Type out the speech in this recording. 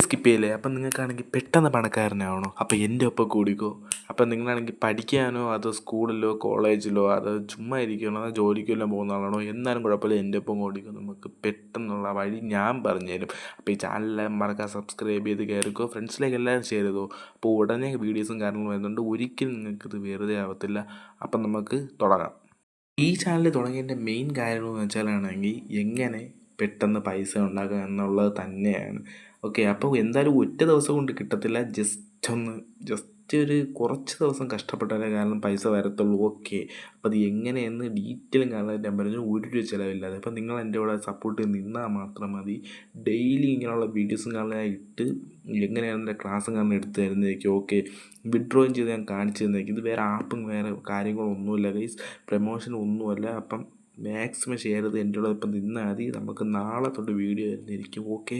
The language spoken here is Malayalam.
സ്കിപ്പ് ചെയ്യില്ലേ? അപ്പം നിങ്ങൾക്കാണെങ്കിൽ പെട്ടെന്ന് പണക്കാരനാവണോ? അപ്പോൾ എൻ്റെ ഒപ്പം കൂടിക്കോ. അപ്പം നിങ്ങളാണെങ്കിൽ പഠിക്കാനോ അതോ സ്കൂളിലോ കോളേജിലോ അതോ ചുമ്മാ ഇരിക്കണോ അതോ ജോലിക്കോ എല്ലാം പോകുന്ന ആളാണോ? എന്നാലും കുഴപ്പമില്ല, എൻ്റെ ഒപ്പം കൂടിക്കോ. നമുക്ക് പെട്ടെന്നുള്ള വഴി ഞാൻ പറഞ്ഞുതരും. അപ്പോൾ ഈ ചാനലെല്ലാം മറക്കാതെ സബ്സ്ക്രൈബ് ചെയ്ത് കയറിക്കോ, ഫ്രണ്ട്സിലേക്ക് എല്ലാവരും ഷെയർ ചെയ്തോ. അപ്പോൾ ഉടനെ വീഡിയോസും കാര്യങ്ങളും വരുന്നുണ്ട്, ഒരിക്കലും നിങ്ങൾക്കിത് വെറുതെ ആവത്തില്ല. അപ്പം നമുക്ക് തുടങ്ങാം. ഈ ചാനൽ തുടങ്ങിയതിൻ്റെ മെയിൻ കാരണം എന്ന് വെച്ചാലാണെങ്കിൽ എങ്ങനെ പെട്ടെന്ന് പൈസ ഉണ്ടാക്കുക എന്നുള്ളത് തന്നെയാണ്. ഓക്കെ, അപ്പോൾ എന്തായാലും ഒറ്റ ദിവസം കൊണ്ട് കിട്ടത്തില്ല, ജസ്റ്റ് ഒരു കുറച്ച് ദിവസം കഷ്ടപ്പെട്ടാലേ കാരണം പൈസ വരത്തുള്ളൂ. ഓക്കെ, അപ്പോൾ അത് എങ്ങനെയെന്ന് ഡീറ്റെയിലും കാണാൻ ഞാൻ പറഞ്ഞു, ഒരു രൂപ ചിലവില്ലാതെ. അപ്പോൾ നിങ്ങൾ എൻ്റെ കൂടെ സപ്പോർട്ട് ചെയ്ത് നിന്നാൽ മാത്രം മതി. ഡെയിലി ഇങ്ങനെയുള്ള വീഡിയോസും കാണാനായിട്ട് എങ്ങനെയാണ് എൻ്റെ ക്ലാസ്സും കാണാൻ എടുത്ത് തരുന്നതായിരിക്കും. ഓക്കെ, വിഡ്രോയും ചെയ്ത് ഞാൻ കാണിച്ചു തന്നേക്കും. ഇത് വേറെ ആപ്പും വേറെ കാര്യങ്ങളൊന്നുമില്ല ഗൈസ്, പ്രമോഷൻ ഒന്നുമല്ല. അപ്പം മാക്സിമം ഷെയർ ചെയ്ത് എൻ്റെ കൂടെ ഇപ്പം നിന്നാൽ മതി. നമുക്ക് നാളെ തൊട്ട് വീഡിയോ വരുന്നതായിരിക്കും. ഓക്കെ.